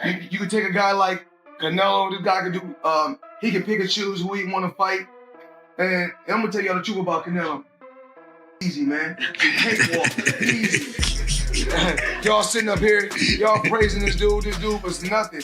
You could take a guy like Canelo. This guy could do. He can pick and choose who he want to fight. And I'm gonna tell y'all the truth about Canelo. Easy, man. Cakewalk. Easy. Y'all sitting up here, y'all praising this dude. This dude was nothing.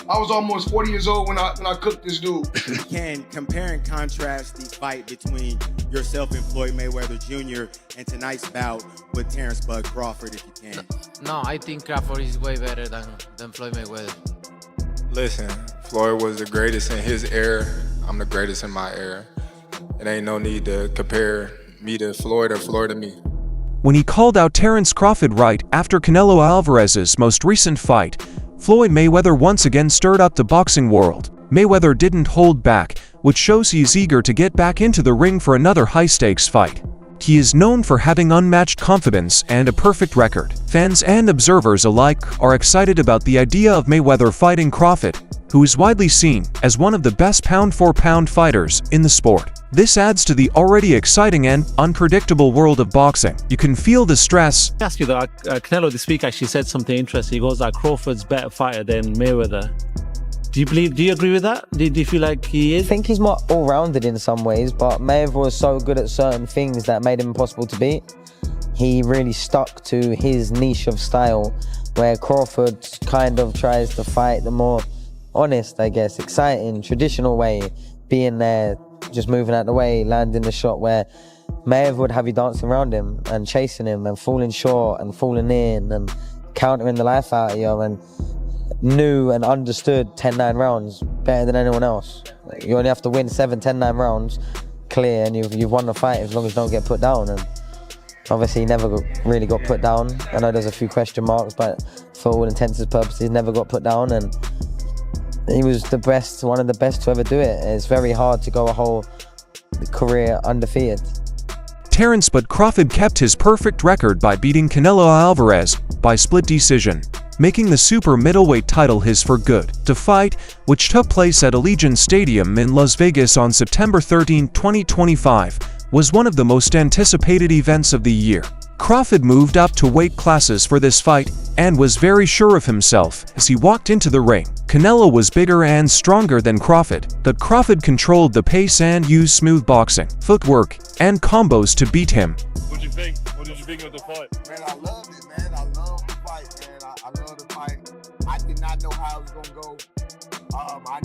I was almost 40 years old when I cooked this dude. You can compare and contrast the fight between yourself and Floyd Mayweather Jr. and tonight's bout with Terence Crawford, if you can. No, I think Crawford is way better than Floyd Mayweather. Listen, Floyd was the greatest in his era. I'm the greatest in my era. It ain't no need to compare me to Floyd or Floyd to me. When he called out Terence Crawford right after Canelo Alvarez's most recent fight, Floyd Mayweather once again stirred up the boxing world. Mayweather didn't hold back, which shows he is eager to get back into the ring for another high-stakes fight. He is known for having unmatched confidence and a perfect record. Fans and observers alike are excited about the idea of Mayweather fighting Crawford, who is widely seen as one of the best pound-for-pound fighters in the sport. This adds to the already exciting and unpredictable world of boxing. You can feel the stress. I ask you that Canelo this week actually said something interesting. He goes that Crawford's better fighter than Mayweather. Do you agree with that? Do you feel like he is? I think he's more all-rounded in some ways, but Mayweather was so good at certain things that made him impossible to beat. He really stuck to his niche of style, where Crawford kind of tries to fight the more honest, I guess, exciting, traditional way, being there, just moving out the way, landing the shot, where Mayweather would have you dancing around him and chasing him and falling short and falling in and countering the life out of you, and knew and understood 10-9 rounds better than anyone else. You only have to win 7-10-9 rounds clear and you've won the fight as long as you don't get put down. And obviously he never really got put down. I know there's a few question marks, but for all intents and purposes, never got put down, and he was the best, one of the best to ever do it. It's very hard to go a whole career undefeated. Terence Crawford kept his perfect record by beating Canelo Alvarez by split decision, making the super middleweight title his for good. The fight, which took place at Allegiant Stadium in Las Vegas on September 13, 2025, was one of the most anticipated events of the year. Crawford moved up to weight classes for this fight and was very sure of himself as he walked into the ring. Canelo was bigger and stronger than Crawford, but Crawford controlled the pace and used smooth boxing, footwork, and combos to beat him. What did you think? What did you think of the fight? Man, I loved it, man. I love the fight, man. I love the fight. I did not know how it was gonna go. I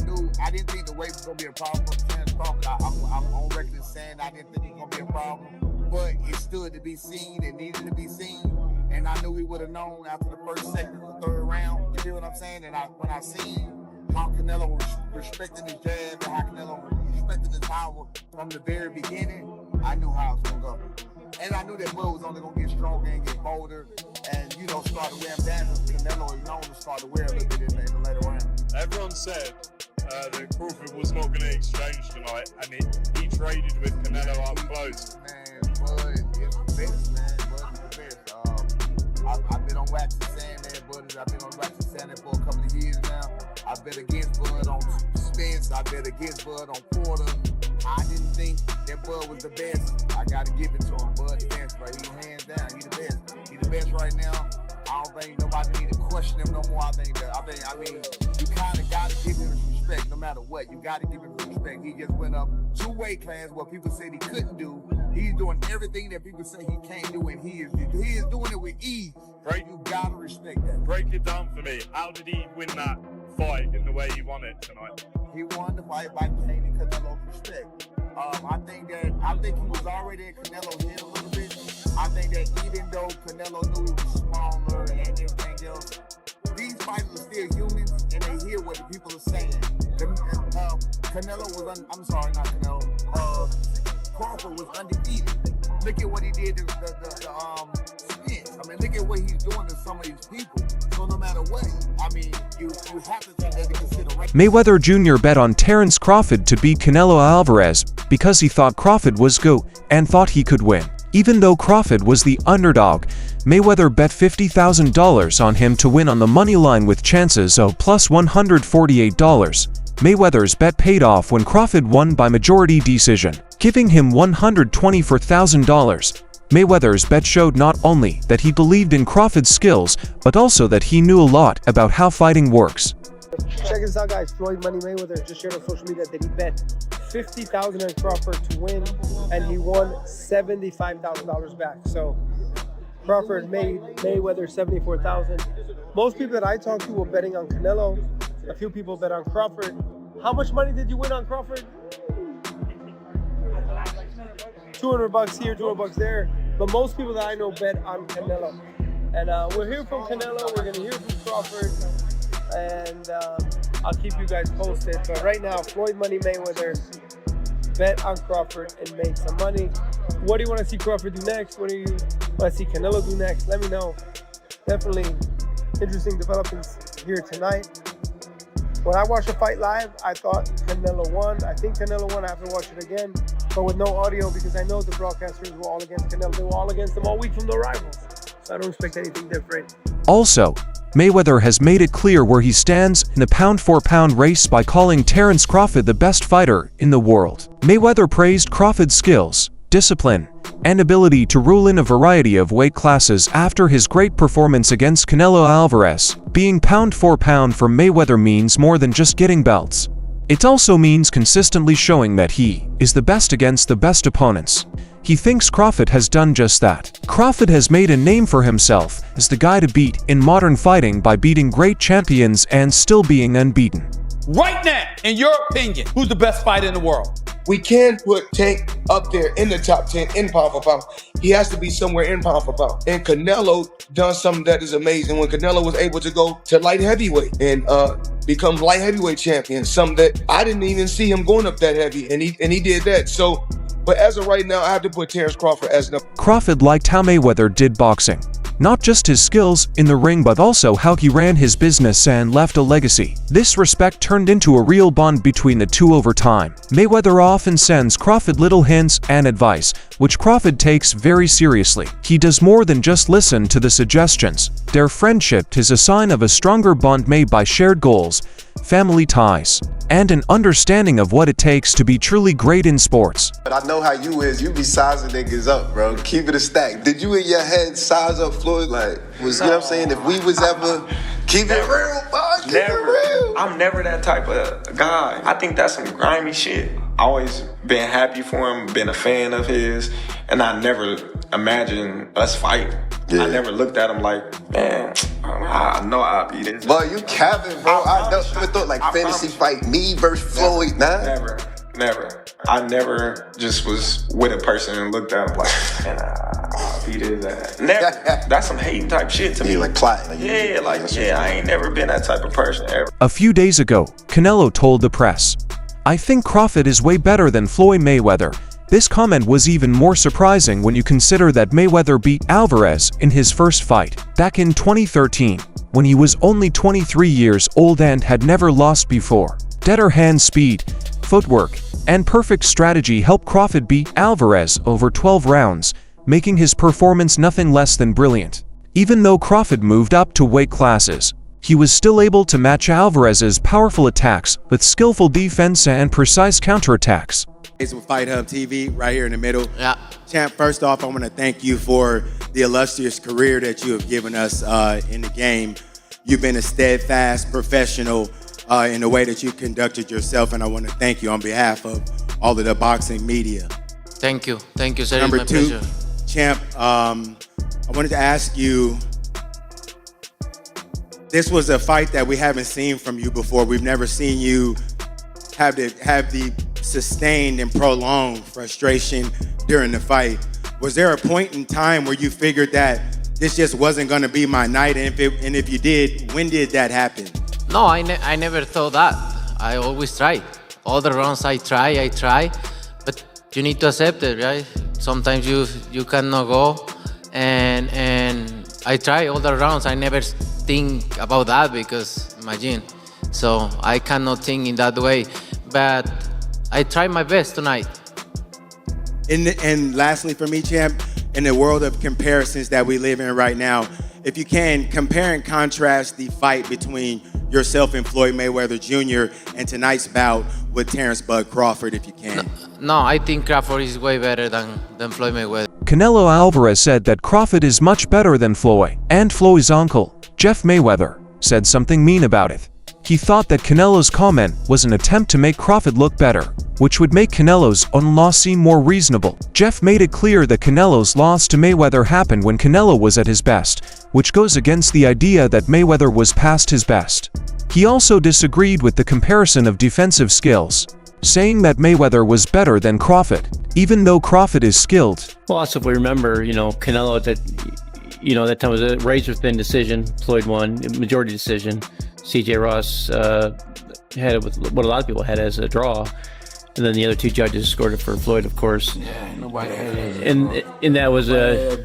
didn't think the weight was gonna be a problem for Terence Crawford. I'm on record saying I didn't think it was gonna be a problem, but it stood to be seen. It needed to be seen, and I knew we would have known after the first, second, or third round. You feel what I'm saying? And when I seen how Canelo was respecting his jab and how Canelo was respecting his power from the very beginning, I knew how it was gonna go. And I knew that Bud was only gonna get stronger and get bolder, and start to wear him down. Canelo is known to start to wear a little bit in the later round. Everyone said that Crawford was not going to exchange tonight, and he traded with Canelo up close. Man, Bud is the best, man. Bud is the best. I've been on wax and saying that, Bud. I've been on wax and saying that for a couple of years now. I bet against Bud on Spence. I bet against Bud on Porter. I didn't think that Bud was the best. I got to give it to him. Bud's best, right? He's hands down. He's the best. He's the best right now. I don't think nobody need to question him no more. I mean, you kind of got to give him respect no matter what. You got to give him respect. He just went up 2 weight classes where people said he couldn't do. He's doing everything that people say he can't do, and he is doing it with ease. Right. You got to respect that. Break it down for me. How did he win that fight in the way he won it tonight? He won the fight by gaining Canelo's respect. I think he was already in Canelo's head a little bit. I think that even though Canelo knew he was smaller and everything else, these fighters are still humans and they hear what the people are saying. Crawford was undefeated. Look at what he did to Spence. I mean, look at what he's doing to some of these people. So no matter what, I mean, you have to take that into consideration. Mayweather Jr. bet on Terence Crawford to beat Canelo Alvarez because he thought Crawford was GOAT and thought he could win. Even though Crawford was the underdog, Mayweather bet $50,000 on him to win on the money line with chances of plus $148. Mayweather's bet paid off when Crawford won by majority decision, giving him $124,000. Mayweather's bet showed not only that he believed in Crawford's skills, but also that he knew a lot about how fighting works. Check this out, guys. Floyd Money Mayweather just shared on social media that he bet $50,000 on Crawford to win, and he won $75,000 back. So Crawford made Mayweather $74,000. Most people that I talk to were betting on Canelo. A few people bet on Crawford. How much money did you win on Crawford? $200 here, $200 there. But most people that I know bet on Canelo. And we'll hear from Canelo. We're gonna hear from Crawford. And I'll keep you guys posted. But right now, Floyd Money Mayweather bet on Crawford and made some money. What do you want to see Crawford do next? What do you want to see Canelo do next? Let me know. Definitely interesting developments here tonight. When I watched the fight live, I thought Canelo won. I think Canelo won. I have to watch it again, but with no audio because I know the broadcasters were all against Canelo. They were all against him all week from the rivals. So I don't expect anything different. Also, Mayweather has made it clear where he stands in the pound-for-pound race by calling Terence Crawford the best fighter in the world. Mayweather praised Crawford's skills, discipline, and ability to rule in a variety of weight classes after his great performance against Canelo Alvarez. Being pound-for-pound for Mayweather means more than just getting belts. It also means consistently showing that he is the best against the best opponents. He thinks Crawford has done just that. Crawford has made a name for himself as the guy to beat in modern fighting by beating great champions and still being unbeaten. Right now, in your opinion, who's the best fighter in the world? We can put Tank up there in the top 10 in pound for pound. He has to be somewhere in pound for pound. And Canelo done something that is amazing when Canelo was able to go to light heavyweight and become light heavyweight champion. Something that I didn't even see him going up that heavy, and he did that. So, but as of right now, I have to put Terence Crawford as number. Crawford liked how Mayweather did boxing. Not just his skills in the ring but also how he ran his business and left a legacy. This respect turned into a real bond between the two over time. Mayweather often sends Crawford little hints and advice, which Crawford takes very seriously. He does more than just listen to the suggestions. Their friendship is a sign of a stronger bond made by shared goals, family ties, and an understanding of what it takes to be truly great in sports. But I know how you is. You be sizing niggas up, bro. Keep it a stack. Did you in your head size up Floyd? Like, you know what I'm saying? If we was ever keep it real, boss. Keep it real. I'm never that type of guy. I think that's some grimy shit. Always been happy for him, been a fan of his, and I never imagined us fighting. Yeah. I never looked at him like, man, I know I'll be this. Boy, you capping, bro. I never thought like fantasy fight me versus Floyd, nah. Never. I never just was with a person and looked at him like, man, I'll beat his ass. Never. That's some hating type shit to me. Like plotting. I ain't never been that type of person ever. A few days ago, Canelo told the press, "I think Crawford is way better than Floyd Mayweather." This comment was even more surprising when you consider that Mayweather beat Alvarez in his first fight back in 2013, when he was only 23 years old and had never lost before. Deader hand speed, footwork, and perfect strategy helped Crawford beat Alvarez over 12 rounds, making his performance nothing less than brilliant. Even though Crawford moved up to weight classes, he was still able to match Alvarez's powerful attacks with skillful defense and precise counterattacks. It's with Fight Hub TV right here in the middle. Yeah. Champ, first off, I want to thank you for the illustrious career that you have given us in the game. You've been a steadfast professional in the way that you conducted yourself, and I want to thank you on behalf of all of the boxing media. Thank you, sir. Number it's my two, pleasure. Champ, I wanted to ask you, this was a fight that we haven't seen from you before. We've never seen you have the sustained and prolonged frustration during the fight. Was there a point in time where you figured that this just wasn't going to be my night? And if you did, when did that happen? No, I never thought that. I always try. All the rounds I try, but you need to accept it, right? Sometimes you cannot go, and I try all the rounds. I never think about that because imagine. So I cannot think in that way, but I try my best tonight. And lastly for me, Champ, in the world of comparisons that we live in right now, if you can, compare and contrast the fight between yourself and Floyd Mayweather Jr. and tonight's bout with Terence Crawford, if you can. No, I think Crawford is way better than Floyd Mayweather. Canelo Alvarez said that Crawford is much better than Floyd, and Floyd's uncle, Jeff Mayweather, said something mean about it. He thought that Canelo's comment was an attempt to make Crawford look better, which would make Canelo's own loss seem more reasonable. Jeff made it clear that Canelo's loss to Mayweather happened when Canelo was at his best, which goes against the idea that Mayweather was past his best. He also disagreed with the comparison of defensive skills, saying that Mayweather was better than Crawford, even though Crawford is skilled. Well, also if we remember, Canelo that time was a razor-thin decision. Floyd won, majority decision. C.J. Ross had it with what a lot of people had as a draw, and then the other two judges scored it for Floyd, of course. Yeah, nobody had it. And that was a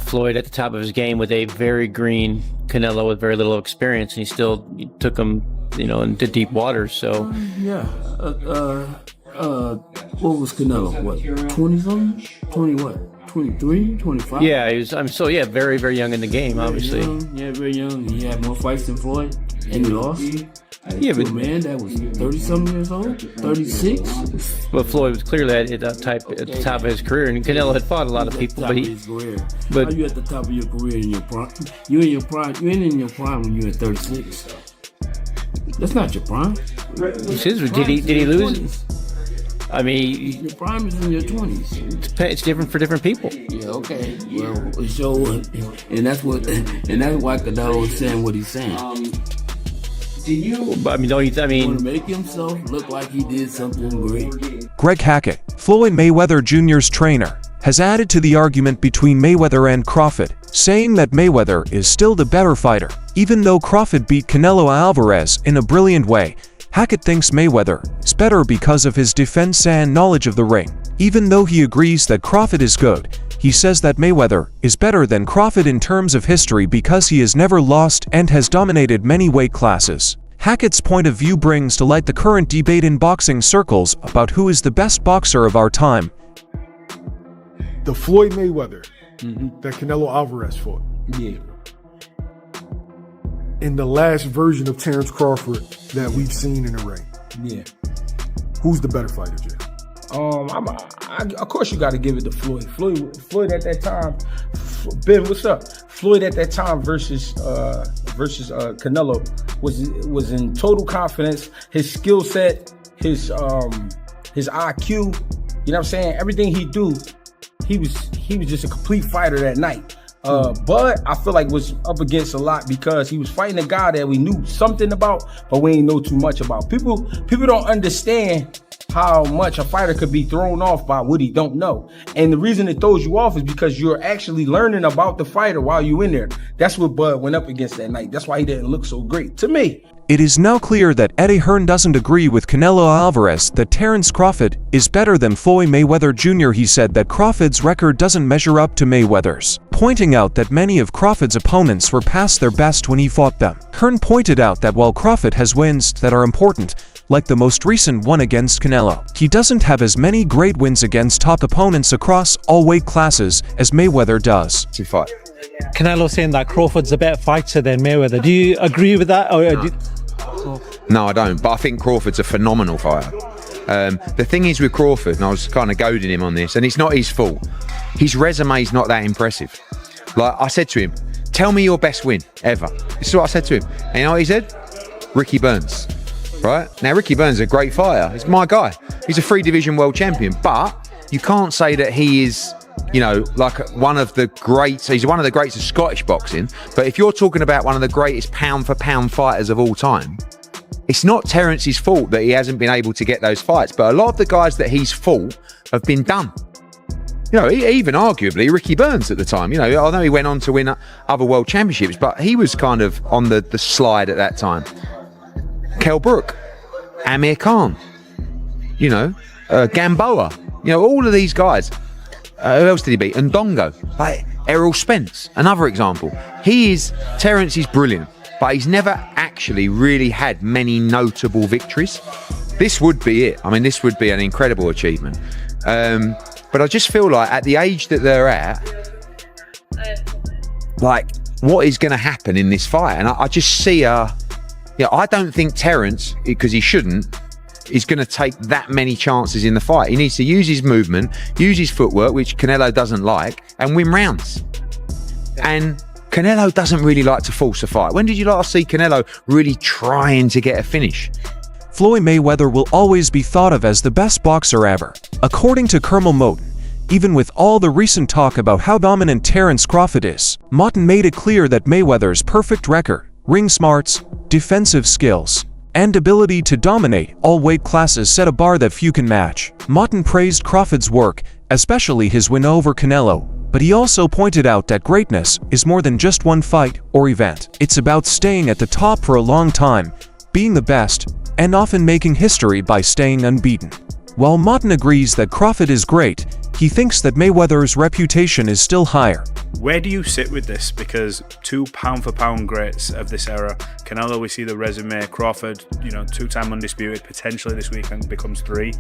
Floyd at the top of his game with a very green Canelo with very little experience, and he still took him, into deep waters. So yeah, what was Canelo? What, 20-something? 20 what? 23, 25? Yeah, he was. Very, very young in the game, obviously. Very young. He had more fights than Floyd, and he lost. Yeah, but man, that was 30-something years old, 36. But Floyd was clearly at the top of his career, and Canelo had fought a lot of people. But how you at the top of your career in your prime? You in your prime? You ain't in your prime when you're at 36. That's not your prime. Did he lose? 20s. I mean, your prime is in your 20s. It's different for different people. Yeah, okay. Well, so, and that's why Canelo was saying what he's saying. Want to make himself look like he did something great. Greg Hackett, Floyd Mayweather Jr.'s trainer, has added to the argument between Mayweather and Crawford, saying that Mayweather is still the better fighter. Even though Crawford beat Canelo Alvarez in a brilliant way, Hackett thinks Mayweather is better because of his defense and knowledge of the ring. Even though he agrees that Crawford is good, he says that Mayweather is better than Crawford in terms of history because he has never lost and has dominated many weight classes. Hackett's point of view brings to light the current debate in boxing circles about who is the best boxer of our time. The Floyd Mayweather that Canelo Alvarez fought. Yeah. In the last version of Terence Crawford that we've seen in the ring. Yeah. Who's the better fighter, Jay? Of course you got to give it to Floyd. Floyd at that time, Ben, what's up? Floyd at that time versus Canelo was in total confidence. His skill set, his IQ, you know what I'm saying? Everything he do, he was just a complete fighter that night. But I feel like was up against a lot because he was fighting a guy that we knew something about, but we ain't know too much about. People don't understand how much a fighter could be thrown off by what he don't know. And the reason it throws you off is because you're actually learning about the fighter while you in there. That's what Bud went up against that night. That's why he didn't look so great to me. It is now clear that Eddie Hearn doesn't agree with Canelo Alvarez that Terence Crawford is better than Floyd Mayweather Jr. He said that Crawford's record doesn't measure up to Mayweather's, pointing out that many of Crawford's opponents were past their best when he fought them. Hearn pointed out that while Crawford has wins that are important, like the most recent one against Canelo, he doesn't have as many great wins against top opponents across all weight classes as Mayweather does. Canelo saying that Crawford's a better fighter than Mayweather. Do you agree with that? No, I don't. But I think Crawford's a phenomenal fighter. The thing is with Crawford, and I was kind of goading him on this, and it's not his fault. His resume's not that impressive. Like I said to him, tell me your best win ever. This is what I said to him. And you know what he said? Ricky Burns. Right? Now, Ricky Burns is a great fighter. He's my guy. He's a 3-division world champion. But you can't say that he is, like one of the greats. He's one of the greats of Scottish boxing. But if you're talking about one of the greatest pound-for-pound fighters of all time, it's not Terence's fault that he hasn't been able to get those fights. But a lot of the guys that he's fought have been done. Even arguably Ricky Burns at the time. I know he went on to win other world championships, but he was kind of on the slide at that time. Kell Brook, Amir Khan, Gamboa, all of these guys. Who else did he beat? Ndongo, like Errol Spence, another example. Terence is brilliant, but he's never actually really had many notable victories. This would be it. I mean, this would be an incredible achievement. But I just feel like at the age that they're at, like, what is going to happen in this fight? And I just see I don't think Terence, because he shouldn't, is going to take that many chances in the fight. He needs to use his movement, use his footwork, which Canelo doesn't like, and win rounds. And Canelo doesn't really like to force a fight. When did you last see Canelo really trying to get a finish? Floyd Mayweather will always be thought of as the best boxer ever. According to Kermel Moten, even with all the recent talk about how dominant Terence Crawford is, Moten made it clear that Mayweather's perfect record, ring smarts, defensive skills, and ability to dominate all weight classes set a bar that few can match. Moten praised Crawford's work, especially his win over Canelo, but he also pointed out that greatness is more than just one fight or event. It's about staying at the top for a long time, being the best, and often making history by staying unbeaten. While Moten agrees that Crawford is great, he thinks that Mayweather's reputation is still higher. Where do you sit with this? Because 2 pound-for-pound greats of this era. Canelo, we see the resume. Crawford, 2-time undisputed. Potentially this weekend becomes 3.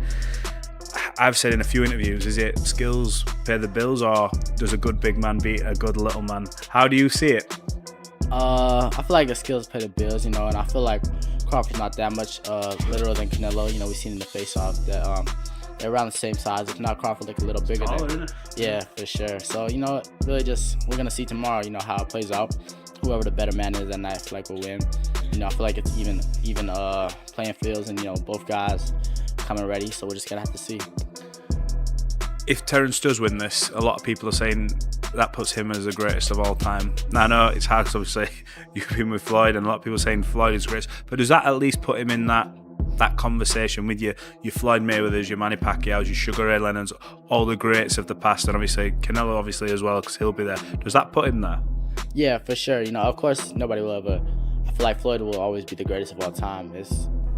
I've said in a few interviews, is it skills pay the bills, or does a good big man beat a good little man? How do you see it? I feel like the skills pay the bills, and I feel like Crawford's not that much littler than Canelo. We've seen in the face-off that they're around the same size. If not, Crawford a little bigger than. Yeah, for sure. So really just we're gonna see tomorrow. How it plays out. Whoever the better man is that night, I feel like will win. I feel like it's even playing fields, and both guys coming ready. So we're just gonna have to see. If Terence does win this, a lot of people are saying that puts him as the greatest of all time. Now, I know it's hard because obviously you've been with Floyd, and a lot of people are saying Floyd is great. But does that at least put him in that conversation with your Floyd Mayweathers, your Manny Pacquiao's, your Sugar Ray Leonards, all the greats of the past, and obviously Canelo obviously as well, because he'll be there. Does that put him there? Yeah, for sure. Of course, nobody will, but I feel like Floyd will always be the greatest of all time.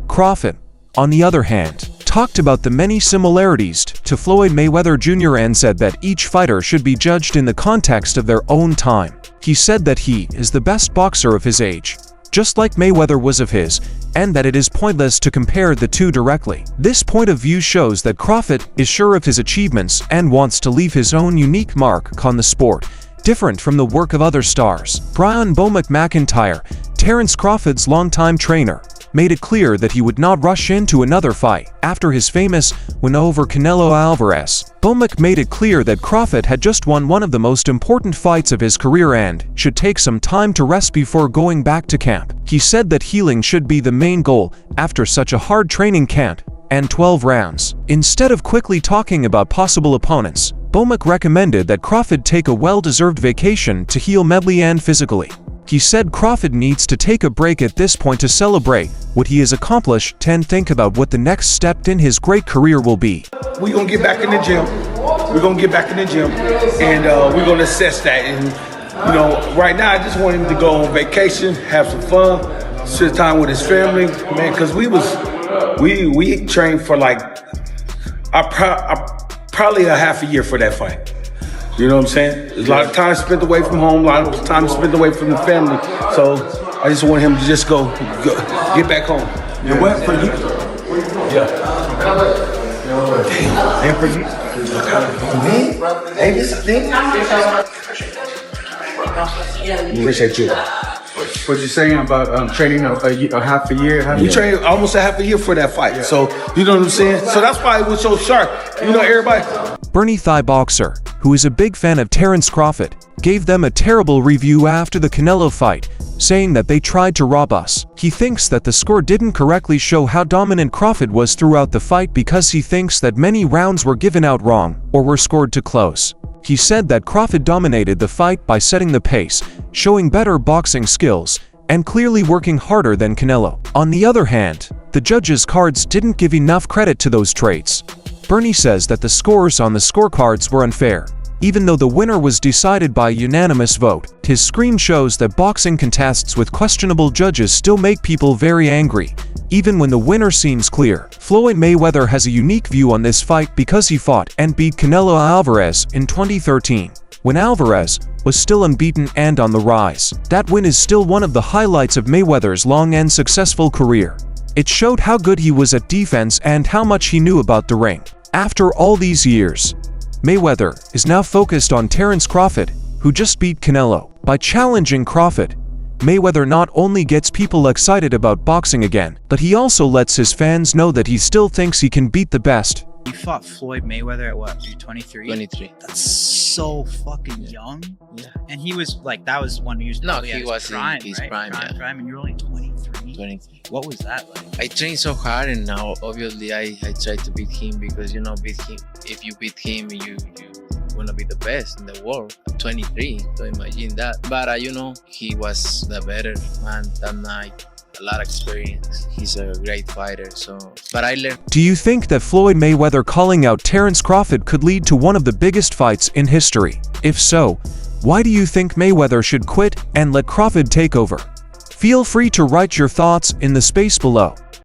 Crawford, on the other hand, talked about the many similarities to Floyd Mayweather Jr. and said that each fighter should be judged in the context of their own time. He said that he is the best boxer of his age, just like Mayweather was of his, and that it is pointless to compare the two directly. This point of view shows that Crawford is sure of his achievements and wants to leave his own unique mark on the sport, different from the work of other stars. Brian Bo McIntyre, Terence Crawford's longtime trainer, made it clear that he would not rush into another fight after his famous win over Canelo Alvarez. Bomac made it clear that Crawford had just won one of the most important fights of his career and should take some time to rest before going back to camp. He said that healing should be the main goal after such a hard training camp and 12 rounds. Instead of quickly talking about possible opponents, Bomac recommended that Crawford take a well-deserved vacation to heal mentally and physically. He said Crawford needs to take a break at this point to celebrate what he has accomplished and think about what the next step in his great career will be. We're going to get back in the gym. And we're going to assess that. And, right now I just want him to go on vacation, have some fun, spend time with his family, man, because we trained for probably a half a year for that fight. You know what I'm saying? There's a lot of time spent away from home, a lot of time spent away from the family. So I just want him to just go get back home. And what for you? Yeah. And for you? Me? Hey, this thing? Appreciate you. What you saying about training a half a year? We trained almost a half a year for that fight. Yeah. So, you know what I'm saying? So that's why it was so sharp. Everybody. Bernie Thigh Boxer, who is a big fan of Terence Crawford, gave them a terrible review after the Canelo fight, saying that they tried to rob us. He thinks that the score didn't correctly show how dominant Crawford was throughout the fight because he thinks that many rounds were given out wrong or were scored too close. He said that Crawford dominated the fight by setting the pace, showing better boxing skills, and clearly working harder than Canelo. On the other hand, the judges' cards didn't give enough credit to those traits. Bernie says that the scores on the scorecards were unfair. Even though the winner was decided by unanimous vote, his screen shows that boxing contests with questionable judges still make people very angry, even when the winner seems clear. Floyd Mayweather has a unique view on this fight because he fought and beat Canelo Alvarez in 2013, when Alvarez was still unbeaten and on the rise. That win is still one of the highlights of Mayweather's long and successful career. It showed how good he was at defense and how much he knew about the ring. After all these years, Mayweather is now focused on Terence Crawford, who just beat Canelo. By challenging Crawford, Mayweather not only gets people excited about boxing again, but he also lets his fans know that he still thinks he can beat the best. You fought Floyd Mayweather at what? You're 23? 23. That's so fucking young. Yeah. And he was like, that was when he was probably at he was prime, in his right? prime, yeah. Prime, and you're only 23. 23. What was that like? I trained so hard, and now obviously I try to beat him because beat him. If you beat him, you wanna be the best in the world. I'm 23, so imagine that. But he was the better man that night. A lot of experience. He's a great fighter. But I learned. Do you think that Floyd Mayweather calling out Terence Crawford could lead to one of the biggest fights in history? If so, why do you think Mayweather should quit and let Crawford take over? Feel free to write your thoughts in the space below.